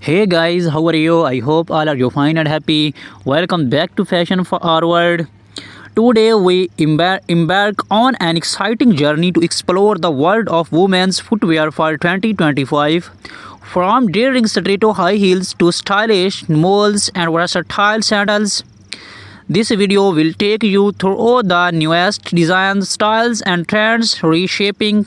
Hey guys, how are you? I hope all are you fine and happy. Welcome back to Fashion Forward. Today we embark on an exciting journey to explore the world of women's footwear for 2025. From daring stiletto high heels to stylish moles and versatile sandals, this video will take you through the newest designs, styles, and trends reshaping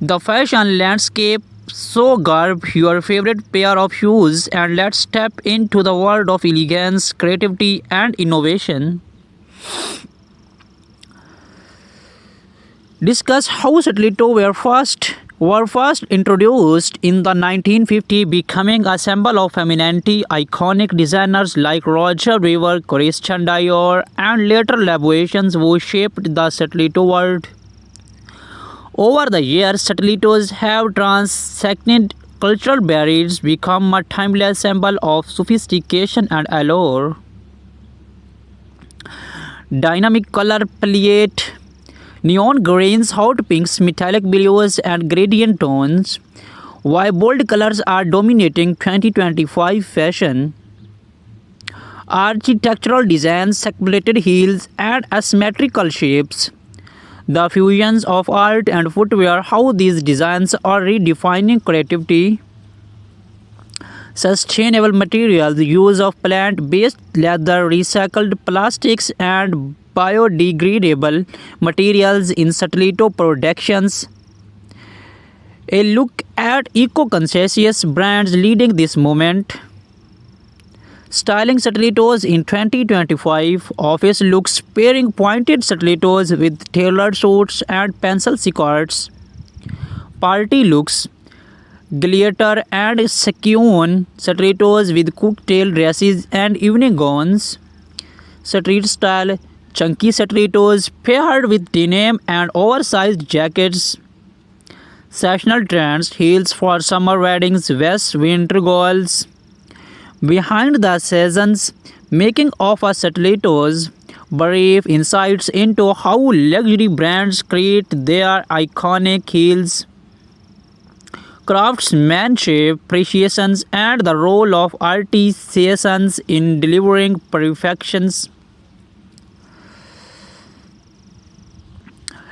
the fashion landscape. So, grab your favorite pair of shoes and let's step into the world of elegance, creativity, and innovation. Discuss how stiletto were first introduced in the 1950s, becoming a symbol of femininity. Iconic designers like Roger Weaver, Christian Dior, and later Labuations who shaped the stiletto world. Over the years, stilettos have transcended cultural barriers, become a timeless symbol of sophistication and allure. Dynamic color palette, neon greens, hot pinks, metallic blues, and gradient tones. While bold colors are dominating 2025 fashion, architectural designs, separated heels, and asymmetrical shapes. The fusions of art and footwear, how these designs are redefining creativity. Sustainable materials, use of plant-based leather, recycled plastics, and biodegradable materials in stiletto productions. A look at eco-conscious brands leading this movement. Styling stilettos in 2025, office looks pairing pointed stilettos with tailored suits and pencil skirts. Party looks, glitter and sequin stilettos with cocktail dresses and evening gowns. Street style, chunky stilettos paired with denim and oversized jackets. Seasonal trends, heels for summer weddings, vests, winter goals. Behind the seasons, making of a stilettos, brief insights into how luxury brands create their iconic heels, craftsmanship, precisions, and the role of artisans in delivering perfections.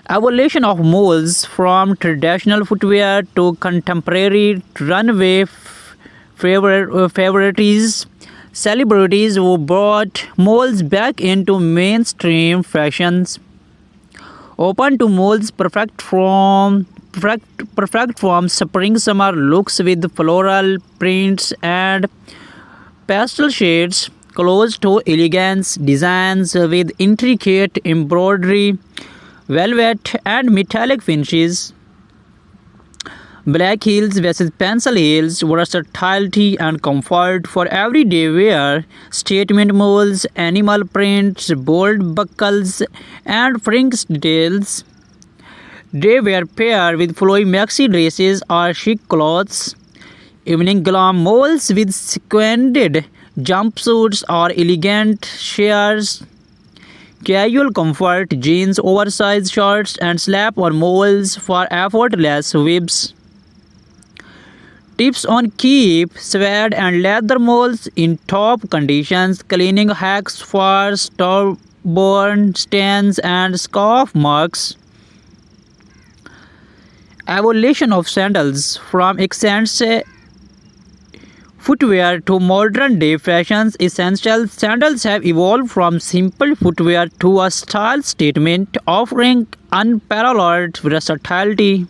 Evolution of moles from traditional footwear to contemporary runway favorites, celebrities who brought moles back into mainstream fashions, open to moles perfect from spring summer looks with floral prints and pastel shades, close to elegance designs with intricate embroidery, velvet and metallic finishes. Black heels versus pencil heels, versatility and comfort for everyday wear, statement molds, animal prints, bold buckles, and fringe details. They were paired with flowy maxi dresses or chic clothes. Evening glam molds with sequined jumpsuits or elegant shears. Casual comfort, jeans, oversized shorts, and slap-on molds for effortless whips. Tips on keep suede and leather molds in top conditions, cleaning hacks for stubborn stains and scuff marks. Evolution of sandals, from accents footwear to modern day fashions essentials, sandals have evolved from simple footwear to a style statement offering unparalleled versatility.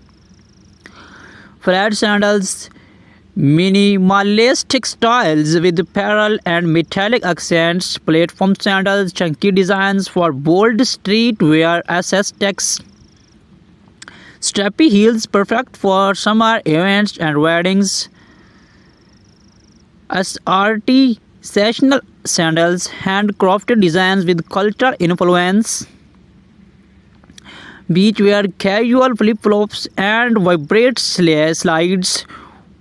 Flat sandals, minimalistic styles with pearl and metallic accents, platform sandals, chunky designs for bold streetwear aesthetics, strappy heels perfect for summer events and weddings, as artisanal sandals, handcrafted designs with cultural influence, beachwear, casual flip-flops, and vibrant slides.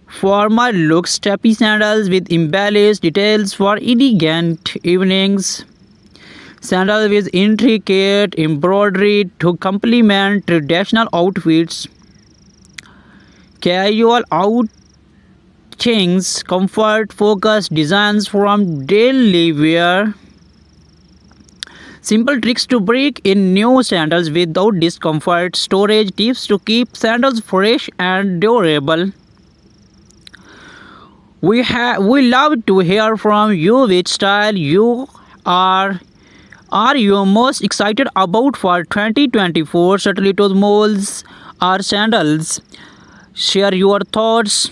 Formal looks, strappy sandals with embellished details for elegant evenings. Sandals with intricate embroidery to complement traditional outfits. Casual things, comfort-focused designs from daily wear. Simple tricks to break in new sandals without discomfort. Storage tips to keep sandals fresh and durable. We love to hear from you which style you are you most excited about for 2024 stilettos, molds or sandals. Share your thoughts.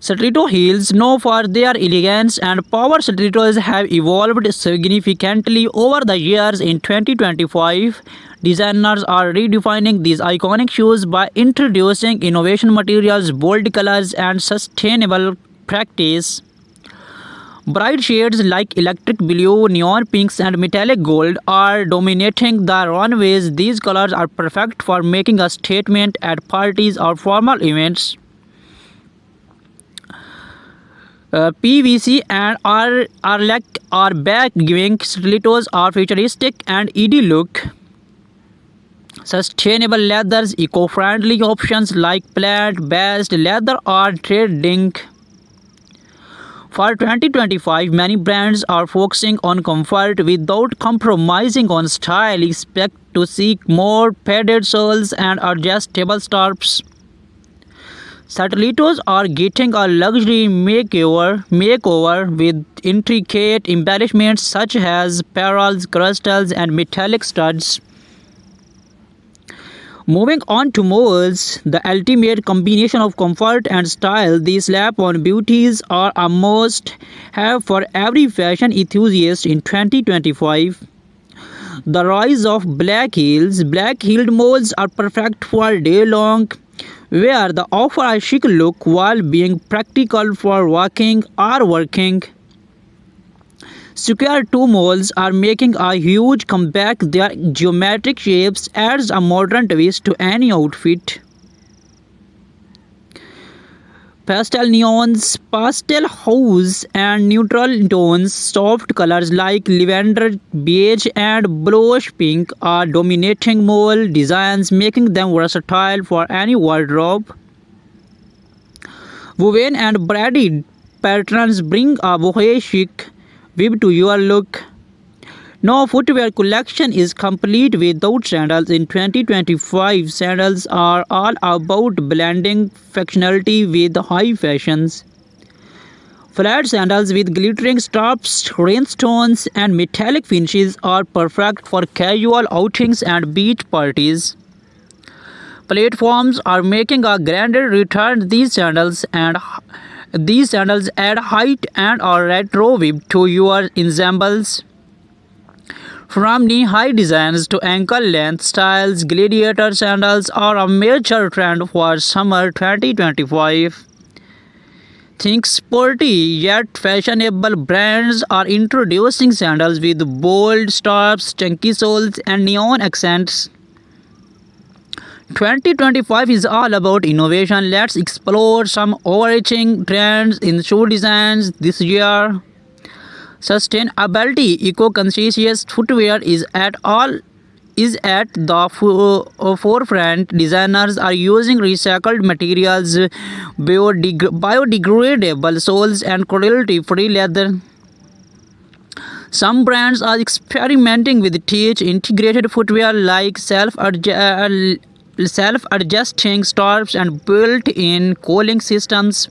Stiletto heels, known for their elegance and power, stilettos have evolved significantly over the years. In 2025, designers are redefining these iconic shoes by introducing innovation materials, bold colors, and sustainable practice. Bright shades like electric blue, neon pinks, and metallic gold are dominating the runways. These colors are perfect for making a statement at parties or formal events. PVC and are back, giving stilettos a futuristic and ED look. Sustainable leathers, eco-friendly options like plant-based leather are trending. For 2025, many brands are focusing on comfort without compromising on style. Expect to see more padded soles and adjustable straps. Stilettos are getting a luxury makeover with intricate embellishments such as pearls, crystals, and metallic studs. Moving on to molds, the ultimate combination of comfort and style. These slap-on beauties are a must-have for every fashion enthusiast in 2025. The rise of black heels. Black-heeled molds are perfect for day-long wear. They offer a chic look while being practical for walking or working. Square toe molds are making a huge comeback. Their geometric shapes adds a modern twist to any outfit. Pastel neons, pastel hues, and neutral tones, soft colors like lavender, beige, and bluish pink are dominating mole designs, making them versatile for any wardrobe. Woven and braided patterns bring a boho chic vibe to your look. No footwear collection is complete without sandals. In 2025, sandals are all about blending functionality with high fashions. Flat sandals with glittering straps, rhinestones, and metallic finishes are perfect for casual outings and beach parties. Platforms are making a grander return. These sandals add height and a retro vibe to your ensembles. From knee-high designs to ankle-length styles, gladiator sandals are a major trend for summer 2025. Think sporty yet fashionable brands are introducing sandals with bold straps, chunky soles, and neon accents. 2025 is all about innovation. Let's explore some overarching trends in shoe designs this year. Sustainability, eco-conscious footwear is at the forefront. Designers are using recycled materials, biodegradable soles, and cruelty-free leather. Some brands are experimenting with integrated footwear like self-adjusting straps and built-in cooling systems.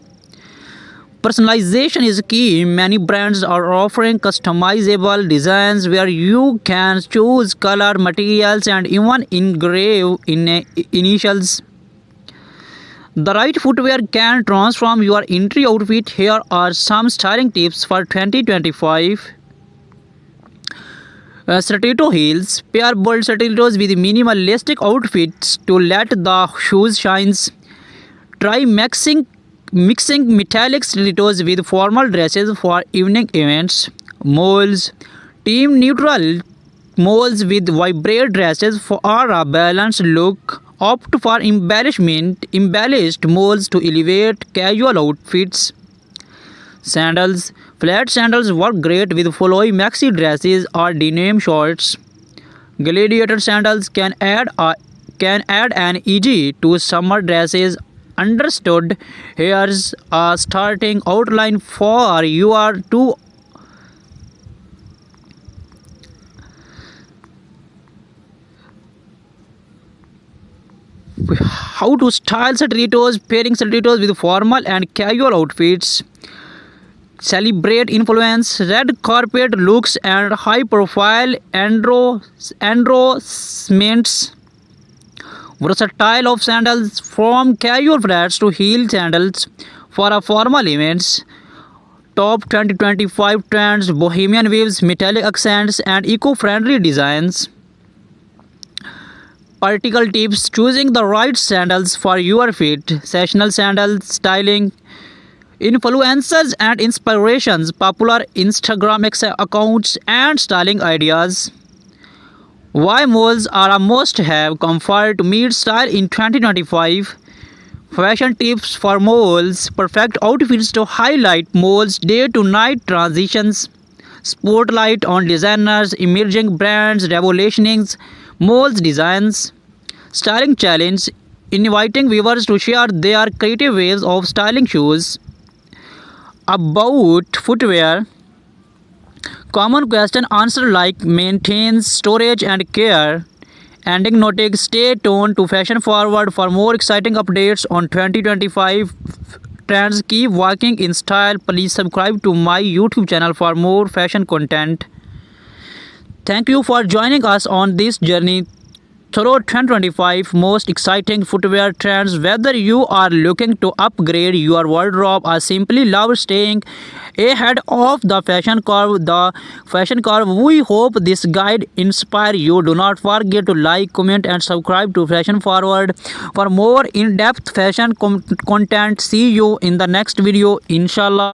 Personalization is key. Many brands are offering customizable designs where you can choose color, materials, and even engrave initials. The right footwear can transform your entry outfit. Here are some styling tips for 2025. Stiletto heels. Pair bold stilettos with minimalistic outfits to let the shoes shine. Try mixing metallic stilettos with formal dresses for evening events. Molds. Team neutral molds with vibrant dresses for a balanced look. Opt for embellished molds to elevate casual outfits. Sandals. Flat sandals work great with flowy maxi dresses or denim shorts. Gladiator sandals can add a can add an easy to summer dresses. Understood. Here's a starting outline for your two. How to style stilettos, pairing stilettos with formal and casual outfits. Celebrate influence, red carpet looks, and high profile endorsements. Versatile of sandals from casual flats to heel sandals for a formal events. Top 2025 trends, bohemian waves, metallic accents, and eco-friendly designs. Practical tips, choosing the right sandals for your feet, sessional sandal styling, influencers and inspirations, popular Instagram accounts, and styling ideas. Why malls are a must have, comfort meets style in 2025. Fashion tips for malls, perfect outfits to highlight malls' day to night transitions. Spotlight on designers, emerging brands, revolutioning malls designs. Styling challenge, inviting viewers to share their creative ways of styling shoes. About footwear, common question answer like maintains storage and care. Ending noting, stay tuned to Fashion Forward for more exciting updates on 2025 trends. Keep walking in style. Please subscribe to my YouTube channel for more fashion content. Thank you for joining us on this journey through 2025 most exciting footwear trends. Whether you are looking to upgrade your wardrobe or simply love staying ahead of the fashion curve, we hope this guide inspire you. Do not forget to like, comment, and subscribe to Fashion Forward for more in-depth fashion content. See you in the next video, inshallah.